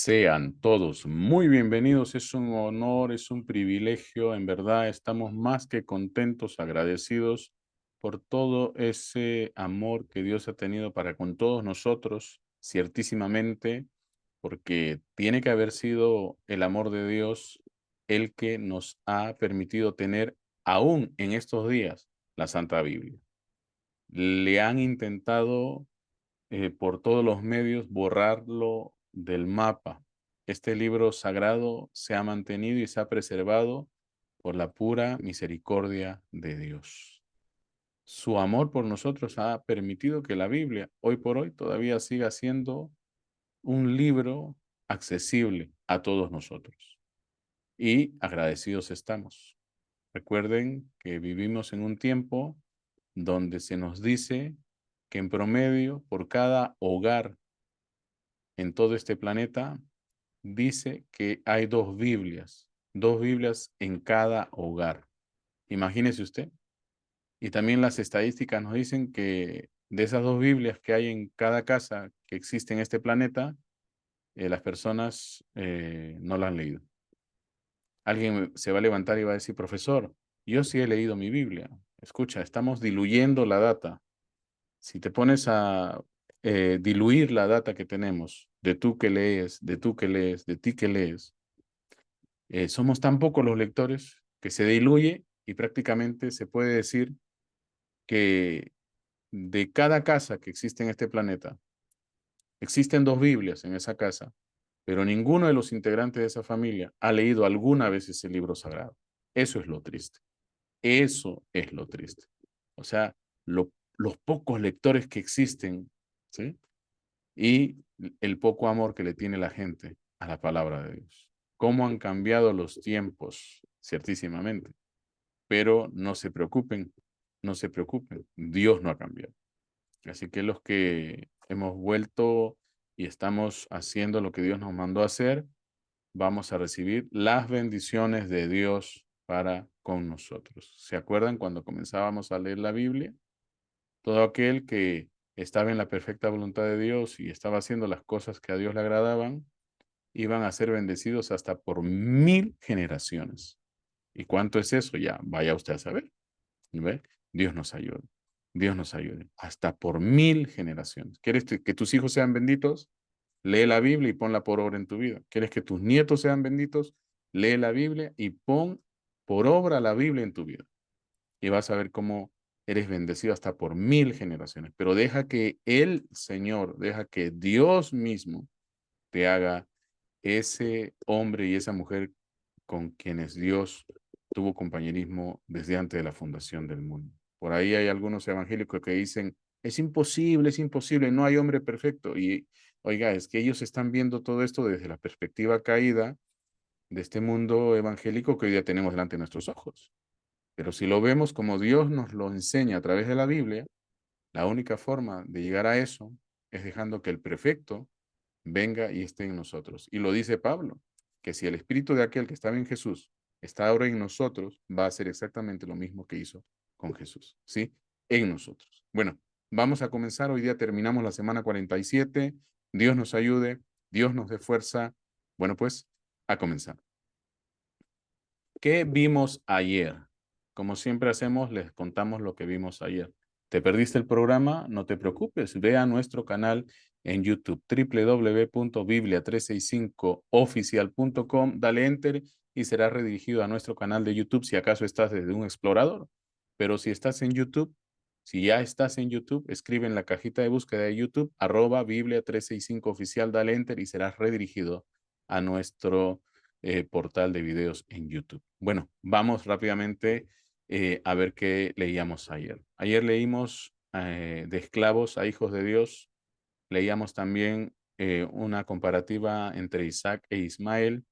Sean todos muy bienvenidos, es un honor, es un privilegio, en verdad estamos más que contentos, agradecidos por todo ese amor que Dios ha tenido para con todos nosotros, ciertísimamente, porque tiene que haber sido el amor de Dios el que nos ha permitido tener aún en estos días la Santa Biblia. Le han intentado por todos los medios borrarlo del mapa. Este libro sagrado se ha mantenido y se ha preservado por la pura misericordia de Dios. Su amor por nosotros ha permitido que la Biblia, hoy por hoy, todavía siga siendo un libro accesible a todos nosotros. Y agradecidos estamos. Recuerden que vivimos en un tiempo donde se nos dice que en promedio por cada hogar en todo este planeta, dice que hay dos Biblias en cada hogar. Imagínese usted. Y también las estadísticas nos dicen que de esas dos Biblias que hay en cada casa que existe en este planeta, las personas no la han leído. Alguien se va a levantar y va a decir, profesor, yo sí he leído mi Biblia. Escucha, estamos diluyendo la data. Si te pones a diluir la data que tenemos, de tú que lees, de tú que lees, de ti que lees, somos tan pocos los lectores que se diluye y prácticamente se puede decir que de cada casa que existe en este planeta, existen dos Biblias en esa casa, pero ninguno de los integrantes de esa familia ha leído alguna vez ese libro sagrado. Eso es lo triste. Eso es lo triste. O sea, los pocos lectores que existen, ¿sí? Y el poco amor que le tiene la gente a la palabra de Dios. Cómo han cambiado los tiempos, ciertísimamente. Pero no se preocupen, no se preocupen. Dios no ha cambiado. Así que los que hemos vuelto y estamos haciendo lo que Dios nos mandó a hacer, vamos a recibir las bendiciones de Dios para con nosotros. ¿Se acuerdan cuando comenzábamos a leer la Biblia? Todo aquel que estaba en la perfecta voluntad de Dios y estaba haciendo las cosas que a Dios le agradaban, iban a ser bendecidos hasta por 1000 generaciones. ¿Y cuánto es eso? Ya, vaya usted a saber. ¿Ve? Dios nos ayude. Dios nos ayude. Hasta por 1000 generaciones. ¿Quieres que tus hijos sean benditos? Lee la Biblia y ponla por obra en tu vida. ¿Quieres que tus nietos sean benditos? Lee la Biblia y pon por obra la Biblia en tu vida. Y vas a ver cómo eres bendecido hasta por 1000 generaciones. Pero deja que el Señor, deja que Dios mismo te haga ese hombre y esa mujer con quienes Dios tuvo compañerismo desde antes de la fundación del mundo. Por ahí hay algunos evangélicos que dicen, es imposible, no hay hombre perfecto. Y oiga, es que ellos están viendo todo esto desde la perspectiva caída de este mundo evangélico que hoy día tenemos delante de nuestros ojos. Pero si lo vemos como Dios nos lo enseña a través de la Biblia, la única forma de llegar a eso es dejando que el perfecto venga y esté en nosotros. Y lo dice Pablo, que si el espíritu de aquel que estaba en Jesús está ahora en nosotros, va a hacer exactamente lo mismo que hizo con Jesús, ¿sí? En nosotros. Bueno, vamos a comenzar. Hoy día terminamos la semana 47. Dios nos ayude, Dios nos dé fuerza. Bueno, pues, a comenzar. ¿Qué vimos ayer? Como siempre hacemos, les contamos lo que vimos ayer. ¿Te perdiste el programa? No te preocupes, ve a nuestro canal en YouTube, www.biblia365oficial.com, dale enter y será redirigido a nuestro canal de YouTube si acaso estás desde un explorador. Pero si estás en YouTube, si ya estás en YouTube, escribe en la cajita de búsqueda de YouTube, @Biblia365oficial, dale enter y serás redirigido a nuestro portal de videos en YouTube. Bueno, vamos rápidamente a ver qué leíamos ayer. Ayer leímos de esclavos a hijos de Dios. Leíamos también una comparativa entre Isaac e Ismael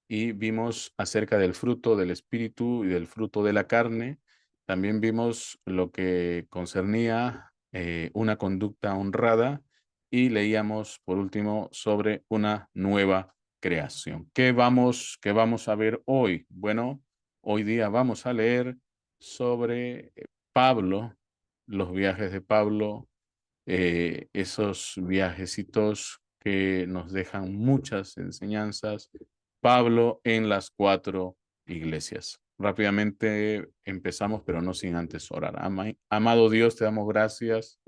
y vimos acerca del fruto del espíritu y del fruto de la carne. También vimos lo que concernía una conducta honrada y leíamos por último sobre una nueva creación. Qué vamos a ver hoy? Bueno, hoy día vamos a leer sobre Pablo, los viajes de Pablo, esos viajecitos que nos dejan muchas enseñanzas. Pablo en las 4 iglesias. Rápidamente empezamos, pero no sin antes orar. Amado Dios, te damos gracias.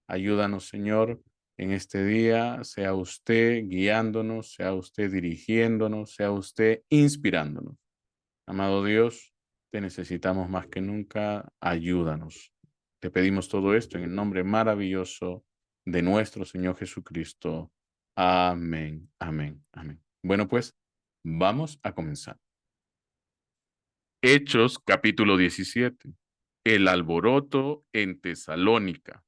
Ayúdanos, Señor, en este día. Sea usted guiándonos, sea usted dirigiéndonos, sea usted inspirándonos. Amado Dios, te necesitamos más que nunca. Ayúdanos. Te pedimos todo esto en el nombre maravilloso de nuestro Señor Jesucristo. Amén, amén, amén. Bueno, pues vamos a comenzar. Hechos capítulo 17. El alboroto en Tesalónica.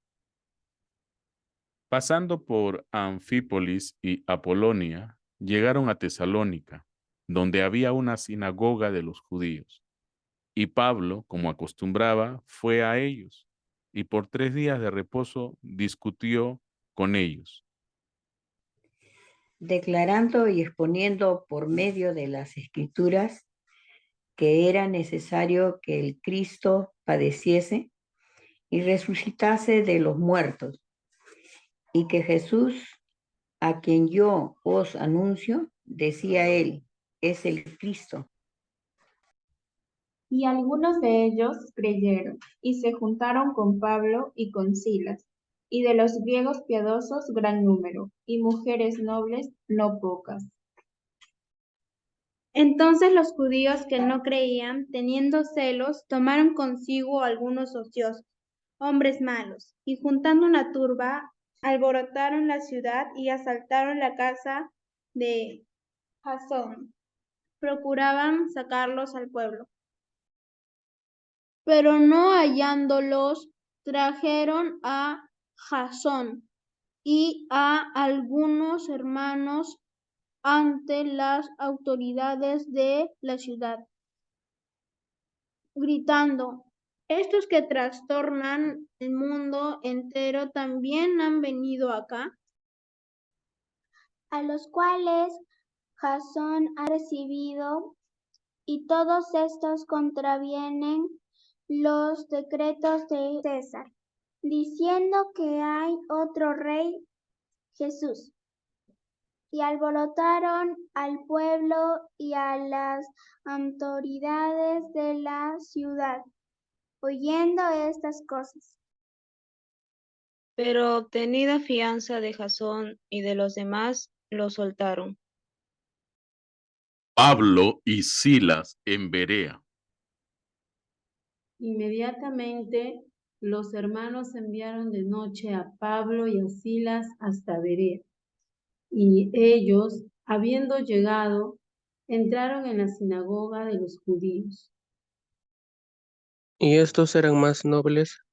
Pasando por Anfípolis y Apolonia, llegaron a Tesalónica, donde había una sinagoga de los judíos. Y Pablo, como acostumbraba, fue a ellos, y por 3 días de reposo discutió con ellos, declarando y exponiendo por medio de las Escrituras que era necesario que el Cristo padeciese y resucitase de los muertos, y que Jesús, a quien yo os anuncio, decía él, es el Cristo. Y algunos de ellos creyeron, y se juntaron con Pablo y con Silas, y de los griegos piadosos gran número, y mujeres nobles no pocas. Entonces los judíos que no creían, teniendo celos, tomaron consigo algunos ociosos, hombres malos, y juntando una turba, alborotaron la ciudad y asaltaron la casa de Jasón. Procuraban sacarlos al pueblo. Pero no hallándolos, trajeron a Jasón y a algunos hermanos ante las autoridades de la ciudad, gritando: estos que trastornan el mundo entero también han venido acá, a los cuales Jasón ha recibido, y todos estos contravienen los decretos de César, diciendo que hay otro rey, Jesús. Y alborotaron al pueblo y a las autoridades de la ciudad, oyendo estas cosas. Pero obtenida fianza de Jasón y de los demás, lo soltaron. Pablo y Silas en Berea. Inmediatamente los hermanos enviaron de noche a Pablo y a Silas hasta Berea, y ellos, habiendo llegado, entraron en la sinagoga de los judíos. Y estos eran más nobles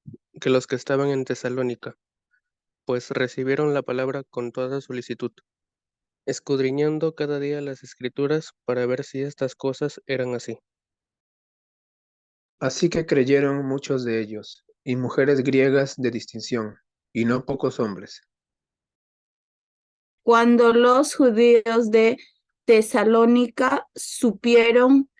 que los que estaban en Tesalónica, pues recibieron la palabra con toda solicitud, escudriñando cada día las Escrituras para ver si estas cosas eran así. Así que creyeron muchos de ellos, y mujeres griegas de distinción, y no pocos hombres. Cuando los judíos de Tesalónica supieron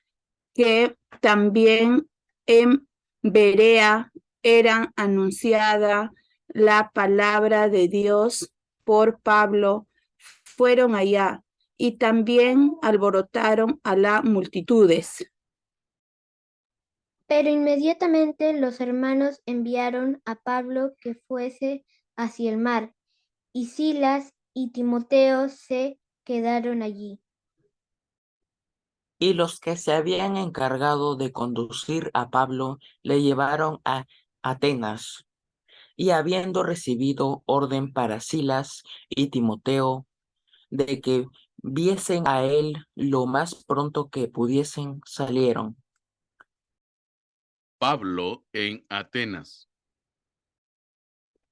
que también en Berea era anunciada la palabra de Dios por Pablo, fueron allá y también alborotaron a las multitudes. Pero inmediatamente los hermanos enviaron a Pablo que fuese hacia el mar, y Silas y Timoteo se quedaron allí. Y los que se habían encargado de conducir a Pablo le llevaron a Atenas, y habiendo recibido orden para Silas y Timoteo de que viesen a él lo más pronto que pudiesen, salieron. Pablo en Atenas.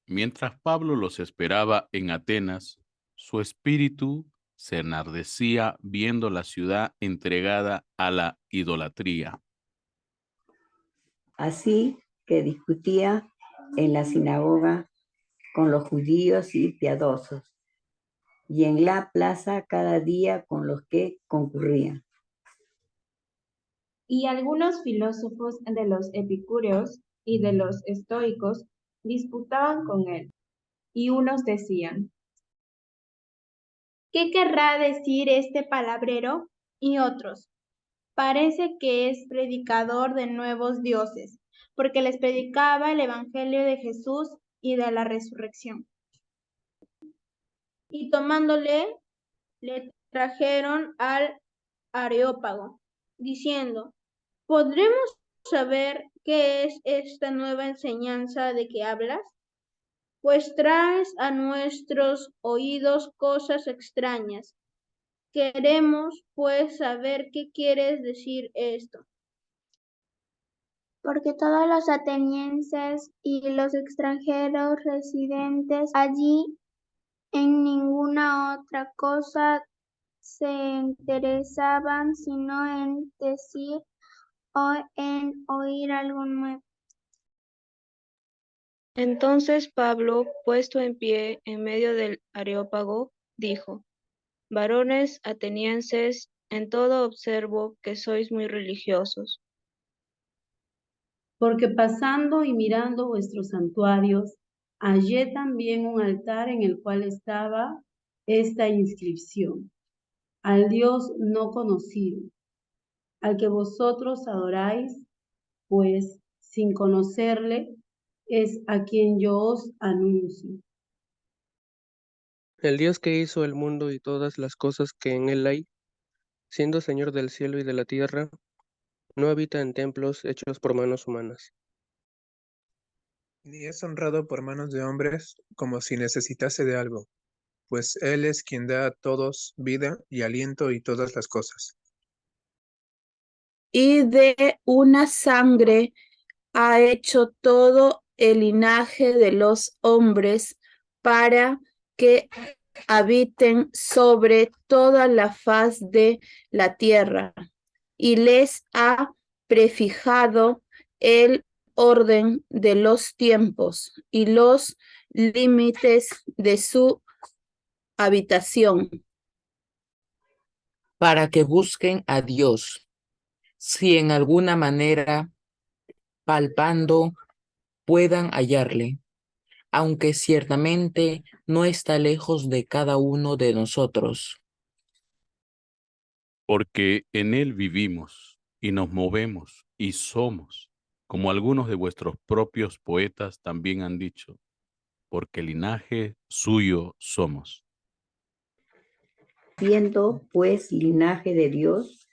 Mientras Pablo los esperaba en Atenas, su espíritu se enardecía viendo la ciudad entregada a la idolatría. Así que discutía en la sinagoga con los judíos y piadosos, y en la plaza cada día con los que concurrían. Y algunos filósofos de los epicúreos y de los estoicos disputaban con él, y unos decían: ¿qué querrá decir este palabrero? Y otros, parece que es predicador de nuevos dioses, porque les predicaba el evangelio de Jesús y de la resurrección. Y tomándole, le trajeron al Areópago, diciendo, ¿podremos saber qué es esta nueva enseñanza de que hablas? Pues traes a nuestros oídos cosas extrañas. Queremos, pues, saber qué quieres decir esto. Porque todos los atenienses y los extranjeros residentes allí en ninguna otra cosa se interesaban sino en decir o en oír algo nuevo. Entonces Pablo, puesto en pie en medio del Areópago, dijo, varones atenienses, en todo observo que sois muy religiosos. Porque pasando y mirando vuestros santuarios, hallé también un altar en el cual estaba esta inscripción: al Dios no conocido, al que vosotros adoráis, pues sin conocerle, es a quien yo os anuncio. El Dios que hizo el mundo y todas las cosas que en él hay, siendo Señor del cielo y de la tierra, no habita en templos hechos por manos humanas. Ni es honrado por manos de hombres como si necesitase de algo, pues Él es quien da a todos vida y aliento y todas las cosas. Y de una sangre ha hecho todo el linaje de los hombres para que habiten sobre toda la faz de la tierra, y les ha prefijado el orden de los tiempos y los límites de su habitación, para que busquen a Dios, si en alguna manera, palpando, puedan hallarle, aunque ciertamente no está lejos de cada uno de nosotros. Porque en él vivimos y nos movemos y somos, como algunos de vuestros propios poetas también han dicho, porque linaje suyo somos. Siendo pues linaje de Dios,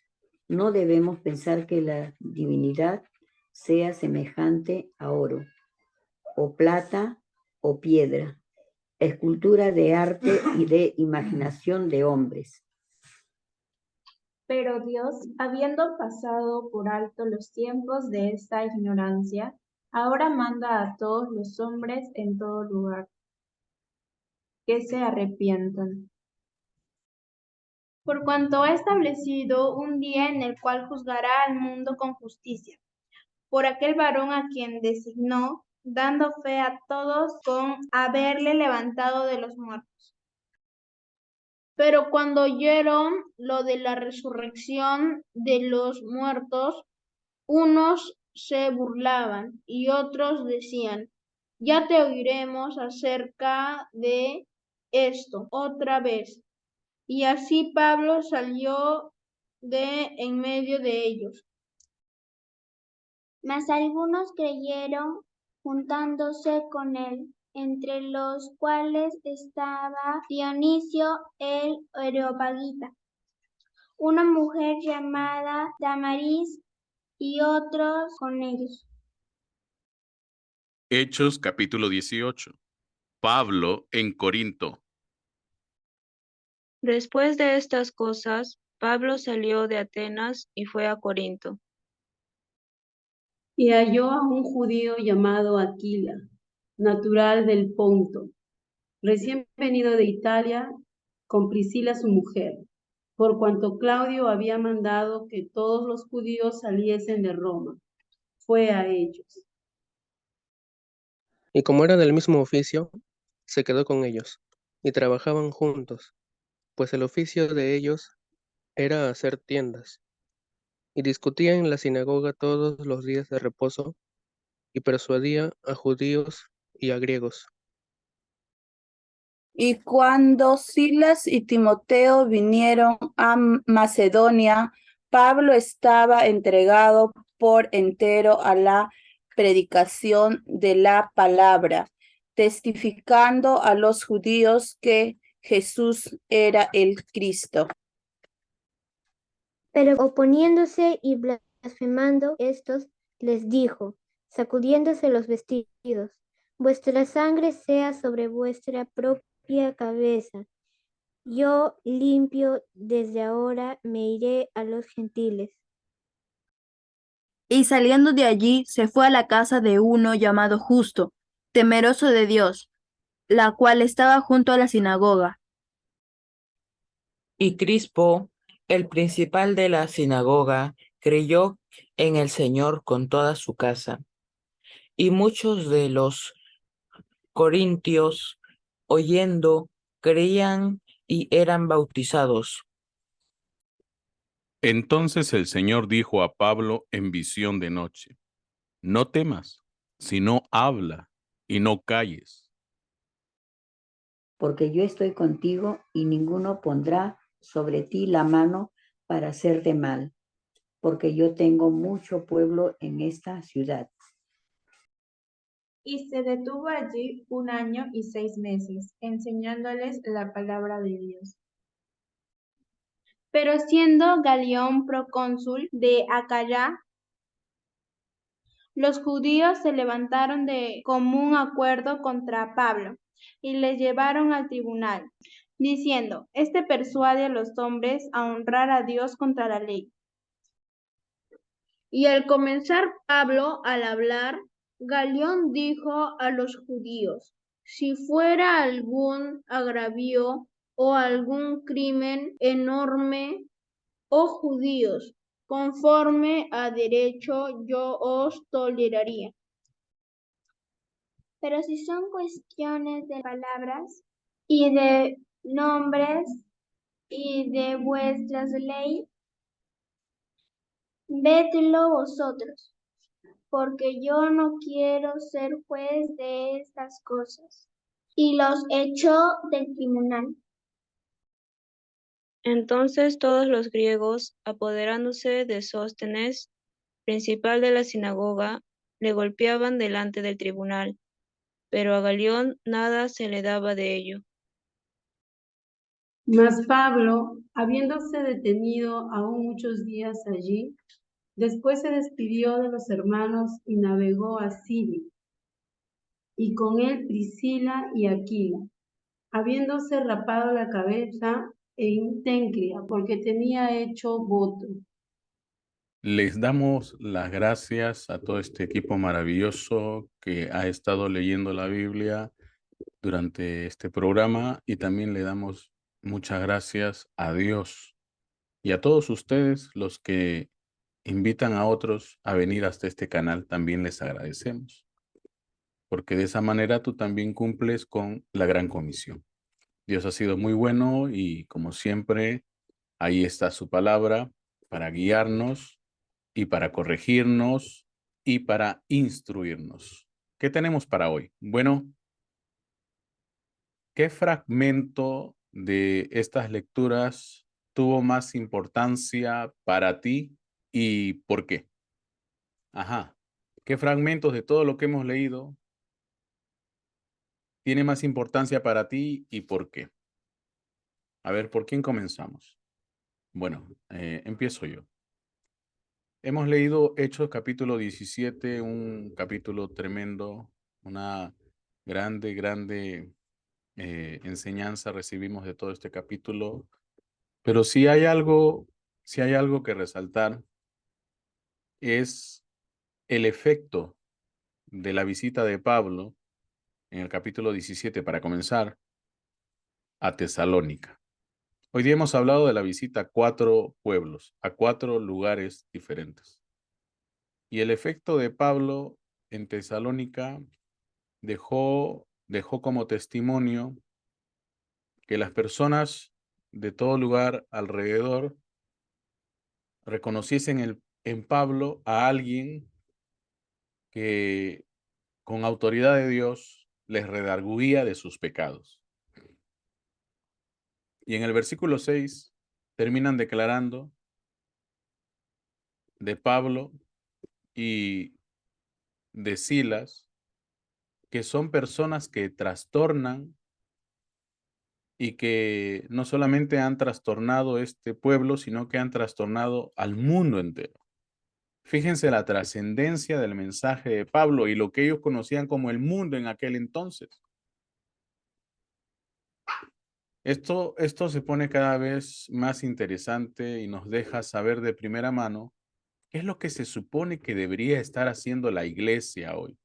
no debemos pensar que la divinidad sea semejante a oro, o plata, o piedra, escultura de arte y de imaginación de hombres. Pero Dios, habiendo pasado por alto los tiempos de esta ignorancia, ahora manda a todos los hombres en todo lugar que se arrepientan. Por cuanto ha establecido un día en el cual juzgará al mundo con justicia, por aquel varón a quien designó, dando fe a todos con haberle levantado de los muertos. Pero cuando oyeron lo de la resurrección de los muertos, unos se burlaban y otros decían, ya te oiremos acerca de esto otra vez. Y así Pablo salió de en medio de ellos. Mas algunos creyeron juntándose con él, entre los cuales estaba Dionisio el Areopagita, una mujer llamada Damaris y otros con ellos. Hechos capítulo 18. Pablo en Corinto. Después de estas cosas, Pablo salió de Atenas y fue a Corinto. Y halló a un judío llamado Aquila, natural del Ponto, recién venido de Italia, con Priscila su mujer, por cuanto Claudio había mandado que todos los judíos saliesen de Roma. Fue a ellos. Y como era del mismo oficio, se quedó con ellos, y trabajaban juntos, pues el oficio de ellos era hacer tiendas, y discutía en la sinagoga todos los días de reposo, y persuadía a judíos y a griegos. Y cuando Silas y Timoteo vinieron a Macedonia, Pablo estaba entregado por entero a la predicación de la palabra, testificando a los judíos que Jesús era el Cristo. Pero oponiéndose y blasfemando, estos les dijo, sacudiéndose los vestidos, vuestra sangre sea sobre vuestra propia cabeza. Yo limpio desde ahora me iré a los gentiles. Y saliendo de allí se fue a la casa de uno llamado Justo, temeroso de Dios, la cual estaba junto a la sinagoga. Y Crispo, el principal de la sinagoga, creyó en el Señor con toda su casa. Y muchos de los corintios, oyendo, creían y eran bautizados. Entonces el Señor dijo a Pablo en visión de noche: no temas, sino habla y no calles. Porque yo estoy contigo y ninguno pondrá sobre ti la mano para hacerte mal, porque yo tengo mucho pueblo en esta ciudad. Y se detuvo allí 1 año y 6 meses, enseñándoles la palabra de Dios. Pero siendo Galión procónsul de Acaya, los judíos se levantaron de común acuerdo contra Pablo y le llevaron al tribunal, diciendo, este persuade a los hombres a honrar a Dios contra la ley. Y al comenzar Pablo al hablar, Galión dijo a los judíos, si fuera algún agravio o algún crimen enorme, oh judíos, conforme a derecho yo os toleraría. Pero si son cuestiones de palabras y de nombres y de vuestras leyes, vedlo vosotros, porque yo no quiero ser juez de estas cosas. Y los echó del tribunal. Entonces todos los griegos, apoderándose de Sóstenes, principal de la sinagoga, le golpeaban delante del tribunal, pero a Galión nada se le daba de ello. Mas Pablo, habiéndose detenido aún muchos días allí, después se despidió de los hermanos y navegó a Siria, y con él Priscila y Aquila, habiéndose rapado la cabeza en Tenclia, porque tenía hecho voto. Les damos las gracias a todo este equipo maravilloso que ha estado leyendo la Biblia durante este programa, y también le damos muchas gracias a Dios y a todos ustedes los que invitan a otros a venir hasta este canal. También les agradecemos, porque de esa manera tú también cumples con la gran comisión. Dios ha sido muy bueno y, como siempre, ahí está su palabra para guiarnos y para corregirnos y para instruirnos. ¿Qué tenemos para hoy? Bueno, ¿qué fragmento de estas lecturas tuvo más importancia para ti y por qué? Ajá. ¿Qué fragmentos de todo lo que hemos leído tiene más importancia para ti y por qué? A ver, ¿por quién comenzamos? Bueno, empiezo yo. Hemos leído Hechos capítulo 17, un capítulo tremendo, una grande enseñanza recibimos de todo este capítulo, pero si hay algo que resaltar, es el efecto de la visita de Pablo en el capítulo 17, para comenzar, a Tesalónica. Hoy día hemos hablado de la visita a 4 pueblos, a 4 lugares diferentes. Y el efecto de Pablo en Tesalónica dejó como testimonio que las personas de todo lugar alrededor reconociesen en Pablo a alguien que con autoridad de Dios les redarguía de sus pecados. Y en el versículo 6 terminan declarando de Pablo y de Silas que son personas que trastornan y que no solamente han trastornado este pueblo, sino que han trastornado al mundo entero. Fíjense la trascendencia del mensaje de Pablo y lo que ellos conocían como el mundo en aquel entonces. Esto se pone cada vez más interesante y nos deja saber de primera mano qué es lo que se supone que debería estar haciendo la iglesia hoy.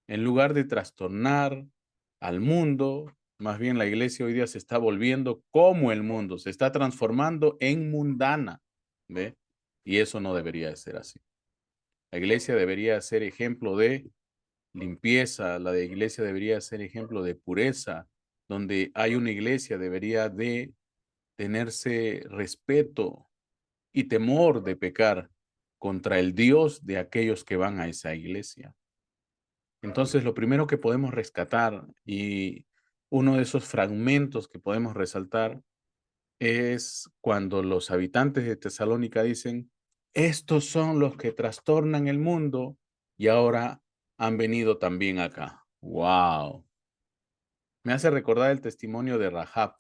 En lugar de trastornar al mundo, más bien la iglesia hoy día se está volviendo como el mundo, se está transformando en mundana, ¿ve? Y eso no debería de ser así. La iglesia debería ser ejemplo de limpieza, la de iglesia debería ser ejemplo de pureza, donde hay una iglesia debería de tenerse respeto y temor de pecar contra el Dios de aquellos que van a esa iglesia. Entonces, lo primero que podemos rescatar y uno de esos fragmentos que podemos resaltar es cuando los habitantes de Tesalónica dicen, estos son los que trastornan el mundo y ahora han venido también acá. ¡Wow! Me hace recordar el testimonio de Rahab.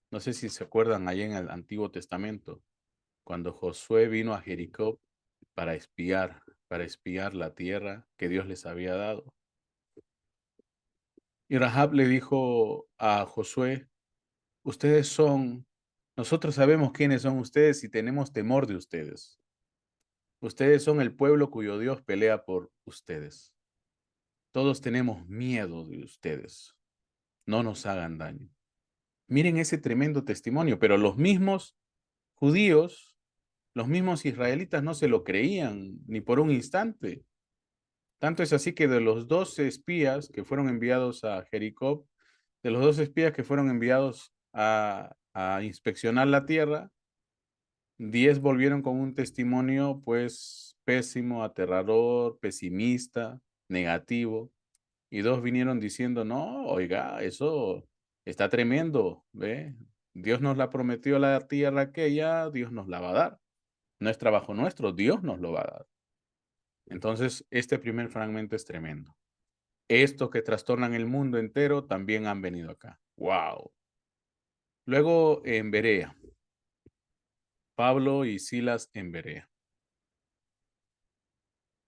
No sé si se acuerdan ahí en el Antiguo Testamento, cuando Josué vino a Jericó para espiar la tierra que Dios les había dado. Y Rahab le dijo a Josué, nosotros sabemos quiénes son ustedes y tenemos temor de ustedes. Ustedes son el pueblo cuyo Dios pelea por ustedes. Todos tenemos miedo de ustedes. No nos hagan daño. Miren ese tremendo testimonio, pero los mismos judíos, los mismos israelitas no se lo creían ni por un instante. Tanto es así que de los 12 espías que fueron enviados a Jericó, de los 12 espías que fueron enviados a inspeccionar la tierra, 10 volvieron con un testimonio pues pésimo, aterrador, pesimista, negativo, y 2 vinieron diciendo, no, oiga, eso está tremendo, ¿ve? Dios nos la prometió la tierra aquella, Dios nos la va a dar. No es trabajo nuestro, Dios nos lo va a dar. Entonces, este primer fragmento es tremendo. Estos que trastornan el mundo entero también han venido acá. ¡Wow! Luego en Berea. Pablo y Silas en Berea.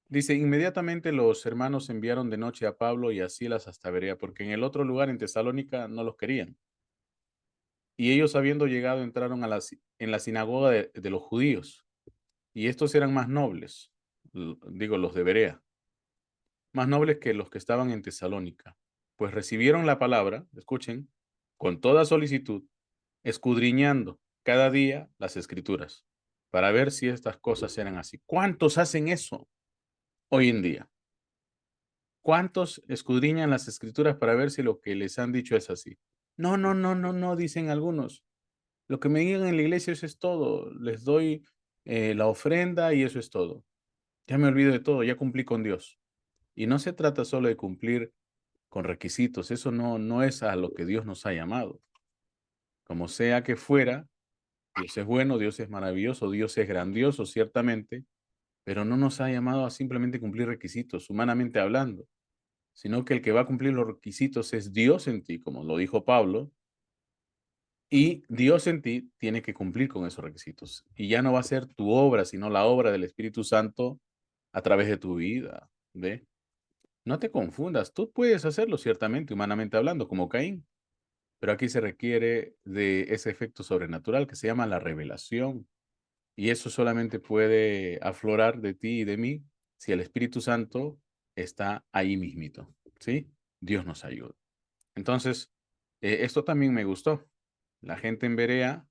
Dice, inmediatamente los hermanos enviaron de noche a Pablo y a Silas hasta Berea, porque en el otro lugar, en Tesalónica, no los querían. Y ellos, habiendo llegado, entraron en la sinagoga de los judíos. Y estos eran más nobles, digo, los de Berea, más nobles que los que estaban en Tesalónica, pues recibieron la palabra, escuchen, con toda solicitud, escudriñando cada día las escrituras, para ver si estas cosas eran así. ¿Cuántos hacen eso hoy en día? ¿Cuántos escudriñan las escrituras para ver si lo que les han dicho es así? No, no, no, no, no, dicen algunos. Lo que me digan en la iglesia, eso es todo. Les doy la ofrenda y eso es todo. Ya me olvido de todo, ya cumplí con Dios. Y no se trata solo de cumplir con requisitos, eso no es a lo que Dios nos ha llamado. Como sea que fuera, Dios es bueno, Dios es maravilloso, Dios es grandioso, ciertamente, pero no nos ha llamado a simplemente cumplir requisitos, humanamente hablando, sino que el que va a cumplir los requisitos es Dios en ti, como lo dijo Pablo, y Dios en ti tiene que cumplir con esos requisitos. Y ya no va a ser tu obra, sino la obra del Espíritu Santo a través de tu vida, ¿ve? No te confundas, tú puedes hacerlo ciertamente, humanamente hablando, como Caín, pero aquí se requiere de ese efecto sobrenatural que se llama la revelación. Y eso solamente puede aflorar de ti y de mí si el Espíritu Santo está ahí mismito, ¿sí? Dios nos ayuda. Entonces, esto también me gustó. La gente en Berea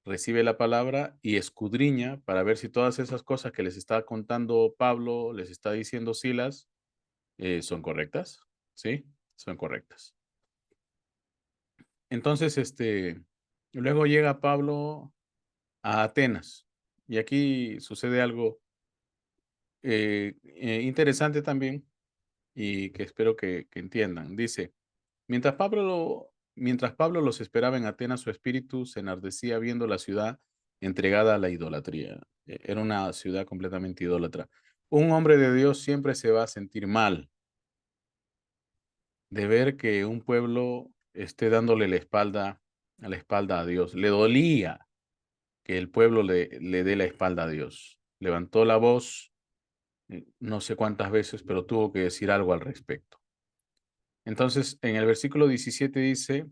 recibe la palabra y escudriña para ver si todas esas cosas que les está contando Pablo, les está diciendo Silas, son correctas, ¿sí? Son correctas. Entonces, luego llega Pablo a Atenas y aquí sucede algo interesante también y que espero que entiendan. Dice, mientras Pablo Mientras Pablo los esperaba en Atenas, su espíritu se enardecía viendo la ciudad entregada a la idolatría. Era una ciudad completamente idólatra. Un hombre de Dios siempre se va a sentir mal de ver que un pueblo esté dándole la espalda a Dios. Le dolía que el pueblo le dé la espalda a Dios. Levantó la voz, no sé cuántas veces, pero tuvo que decir algo al respecto. Entonces, en el versículo 17 dice,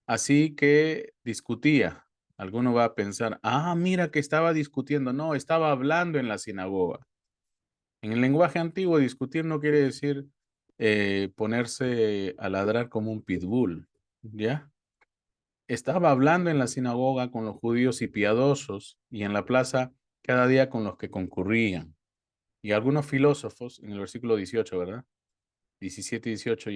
así que discutía. Alguno va a pensar, mira que estaba discutiendo. No, estaba hablando en la sinagoga. En el lenguaje antiguo, discutir no quiere decir ponerse a ladrar como un pitbull, ¿ya? Estaba hablando en la sinagoga con los judíos y piadosos y en la plaza cada día con los que concurrían. Y algunos filósofos, en el versículo 18, ¿verdad? 17 y 18,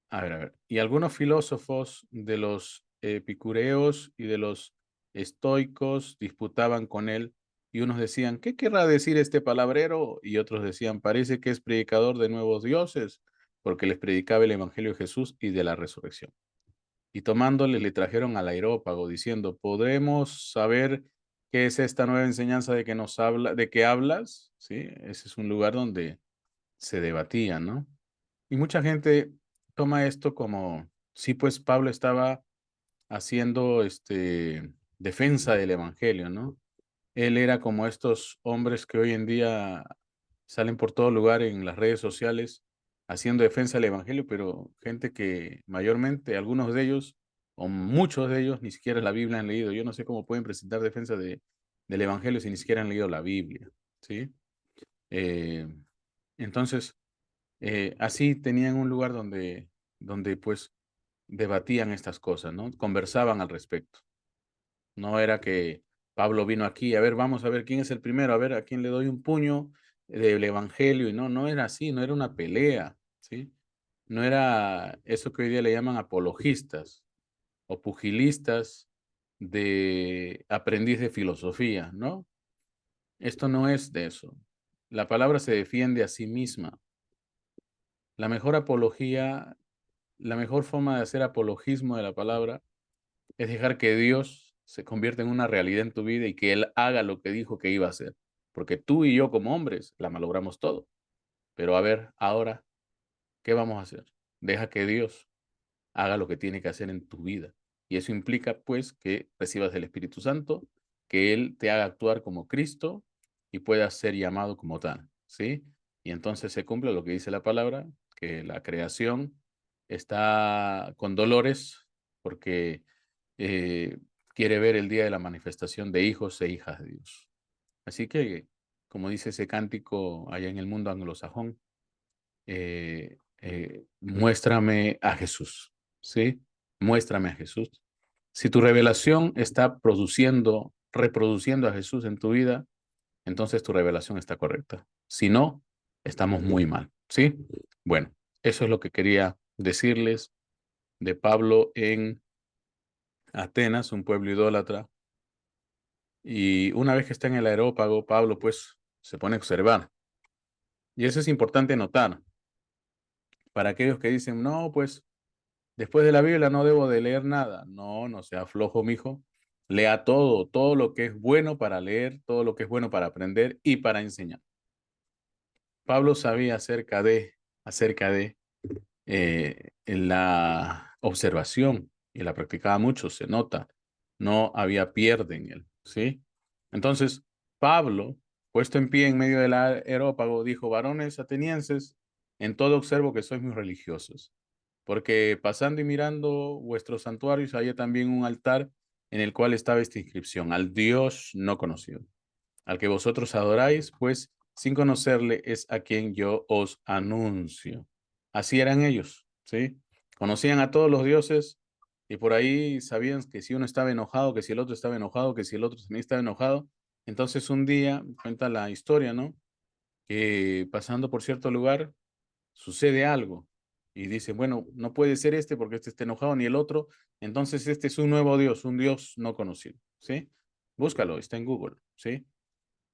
a ver. Y algunos filósofos de los epicureos y de los estoicos disputaban con él y unos decían, ¿qué querrá decir este palabrero? Y otros decían, parece que es predicador de nuevos dioses, porque les predicaba el evangelio de Jesús y de la resurrección. Y tomándole le trajeron al Areópago diciendo, ¿podremos saber qué es esta nueva enseñanza de que hablas? Sí, ese es un lugar donde se debatía, ¿no? Y mucha gente toma esto como, sí, pues Pablo estaba haciendo defensa del evangelio, ¿no? Él era como estos hombres que hoy en día salen por todo lugar en las redes sociales haciendo defensa del evangelio, pero gente que mayormente, algunos de ellos, o muchos de ellos, ni siquiera la Biblia han leído. Yo no sé cómo pueden presentar defensa del evangelio si ni siquiera han leído la Biblia, ¿sí? Eh, entonces, así tenían un lugar donde pues debatían estas cosas, ¿no? Conversaban al respecto. No era que Pablo vino aquí, a ver, vamos a ver quién es el primero, a ver a quién le doy un puño del evangelio, y no era así, no era una pelea, ¿sí? No era eso que hoy día le llaman apologistas o pugilistas de aprendiz de filosofía, ¿no? Esto no es de eso. La palabra se defiende a sí misma. La mejor apología, la mejor forma de hacer apologismo de la palabra es dejar que Dios se convierta en una realidad en tu vida y que Él haga lo que dijo que iba a hacer. Porque tú y yo como hombres la malogramos todo. Pero a ver, ahora, ¿qué vamos a hacer? Deja que Dios haga lo que tiene que hacer en tu vida. Y eso implica, pues, que recibas el Espíritu Santo, que Él te haga actuar como Cristo y puedas ser llamado como tal, ¿sí? Y entonces se cumple lo que dice la palabra, que la creación está con dolores porque eh, quiere ver el día de la manifestación de hijos e hijas de Dios. Así que, como dice ese cántico allá en el mundo anglosajón, muéstrame a Jesús, ¿sí? Muéstrame a Jesús. Si tu revelación está reproduciendo a Jesús en tu vida, entonces tu revelación está correcta. Si no, estamos muy mal, ¿sí? Bueno, eso es lo que quería decirles de Pablo en Atenas, un pueblo idólatra. Y una vez que está en el Areópago, Pablo pues se pone a observar. Y eso es importante notar. Para aquellos que dicen, no, pues después de la Biblia no debo de leer nada. No, no sea flojo, mijo. Lea todo lo que es bueno para leer, todo lo que es bueno para aprender y para enseñar. Pablo sabía acerca de la observación y la practicaba mucho, se nota. No había pierde en él, ¿sí? Entonces, Pablo, puesto en pie en medio del areópago, dijo, varones atenienses, en todo observo que sois muy religiosos, porque pasando y mirando vuestros santuarios, había también un altar en el cual estaba esta inscripción, al Dios no conocido, al que vosotros adoráis, pues sin conocerle es a quien yo os anuncio. Así eran ellos, ¿sí? Conocían a todos los dioses y por ahí sabían que si uno estaba enojado, que si el otro estaba enojado, que si el otro también estaba enojado. Entonces un día, cuenta la historia, ¿no? Que pasando por cierto lugar, sucede algo y dice, bueno, no puede ser este porque este está enojado ni el otro, entonces este es un nuevo Dios, un Dios no conocido, ¿sí? Búscalo, está en Google, ¿sí?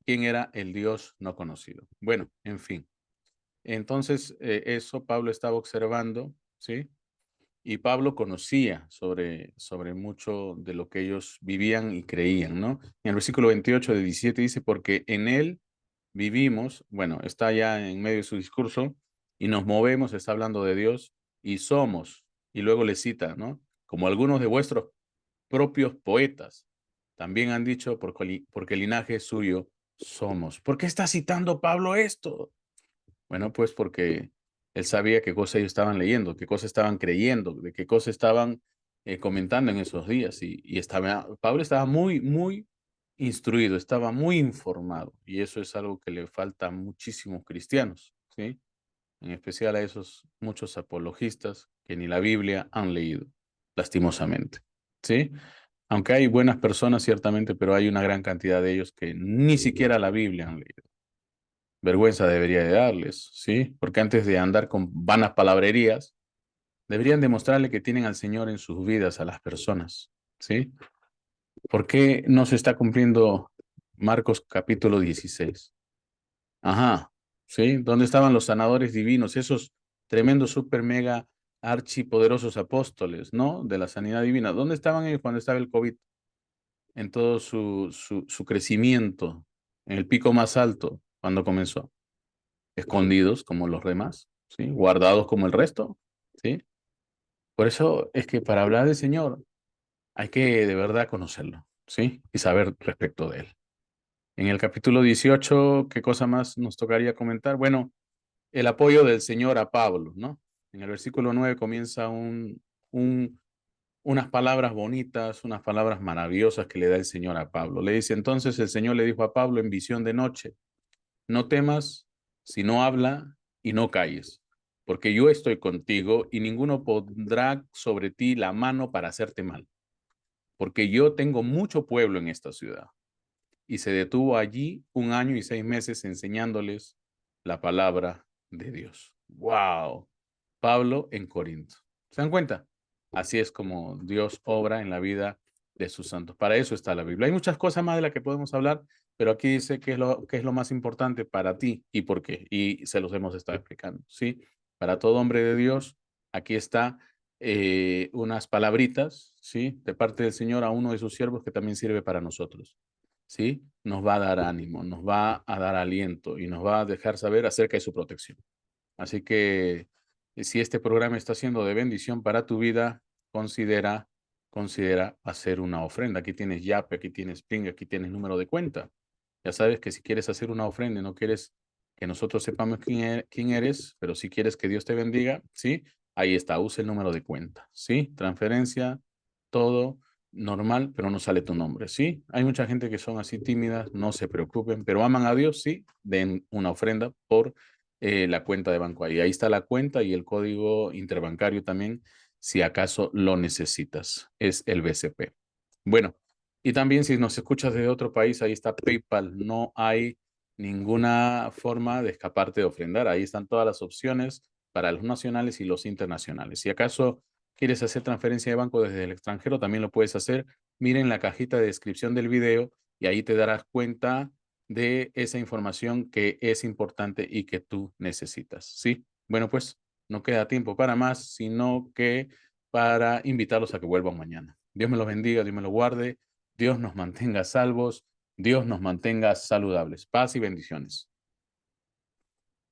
¿Quién era el Dios no conocido? Bueno, en fin. Entonces, eso Pablo estaba observando, ¿sí? Y Pablo conocía sobre mucho de lo que ellos vivían y creían, ¿no? En el versículo 28 de 17 dice, porque en él vivimos, bueno, está ya en medio de su discurso, y nos movemos, está hablando de Dios, y somos, y luego le cita, ¿no? Como algunos de vuestros propios poetas también han dicho, porque el linaje suyo somos. ¿Por qué está citando Pablo esto? Bueno, pues porque él sabía qué cosas ellos estaban leyendo, qué cosas estaban creyendo, de qué cosas estaban comentando en esos días. Y Pablo estaba muy instruido, estaba muy informado. Y eso es algo que le falta a muchísimos cristianos, ¿sí? En especial a esos muchos apologistas que ni la Biblia han leído, lastimosamente, ¿sí? Aunque hay buenas personas, ciertamente, pero hay una gran cantidad de ellos que ni siquiera la Biblia han leído. Vergüenza debería de darles, ¿sí? Porque antes de andar con vanas palabrerías, deberían demostrarle que tienen al Señor en sus vidas a las personas, ¿sí? ¿Por qué no se está cumpliendo Marcos capítulo 16? Ajá, ¿sí? ¿Dónde estaban los sanadores divinos, esos tremendos super mega archipoderosos apóstoles, ¿no? De la sanidad divina. ¿Dónde estaban ellos cuando estaba el COVID? En todo su crecimiento, en el pico más alto, cuando comenzó. Escondidos como los demás, ¿sí? Guardados como el resto, ¿sí? Por eso es que para hablar del Señor hay que de verdad conocerlo, ¿sí? Y saber respecto de él. En el capítulo 18, ¿qué cosa más nos tocaría comentar? Bueno, el apoyo del Señor a Pablo, ¿no? En el versículo 9 comienza unas palabras bonitas, unas palabras maravillosas que le da el Señor a Pablo. Le dice, entonces el Señor le dijo a Pablo en visión de noche, no temas, sino habla y no calles, porque yo estoy contigo y ninguno pondrá sobre ti la mano para hacerte mal, porque yo tengo mucho pueblo en esta ciudad. Y se detuvo allí 1 año y 6 meses enseñándoles la palabra de Dios. ¡Wow! Pablo en Corinto. ¿Se dan cuenta? Así es como Dios obra en la vida de sus santos. Para eso está la Biblia. Hay muchas cosas más de las que podemos hablar, pero aquí dice qué es lo más importante para ti y por qué. Y se los hemos estado explicando, ¿sí? Para todo hombre de Dios, aquí está unas palabritas, ¿sí? De parte del Señor a uno de sus siervos que también sirve para nosotros, ¿sí? Nos va a dar ánimo, nos va a dar aliento y nos va a dejar saber acerca de su protección. Así que si este programa está siendo de bendición para tu vida, considera hacer una ofrenda. Aquí tienes Yape, aquí tienes Ping, aquí tienes número de cuenta. Ya sabes que si quieres hacer una ofrenda y no quieres que nosotros sepamos quién eres, pero si quieres que Dios te bendiga, ¿sí? Ahí está, usa el número de cuenta, ¿sí? Transferencia, todo normal, pero no sale tu nombre, ¿sí? Hay mucha gente que son así tímidas, no se preocupen, pero aman a Dios, sí, den una ofrenda por la cuenta de banco ahí. Ahí está la cuenta y el código interbancario también, si acaso lo necesitas. Es el BCP. Bueno, y también si nos escuchas de otro país, ahí está PayPal. No hay ninguna forma de escaparte de ofrendar. Ahí están todas las opciones para los nacionales y los internacionales. Si acaso quieres hacer transferencia de banco desde el extranjero, también lo puedes hacer. Miren la cajita de descripción del video y ahí te darás cuenta de esa información que es importante y que tú necesitas, ¿sí? Bueno, pues no queda tiempo para más, sino que para invitarlos a que vuelvan mañana. Dios me los bendiga, Dios me los guarde, Dios nos mantenga salvos, Dios nos mantenga saludables. Paz y bendiciones.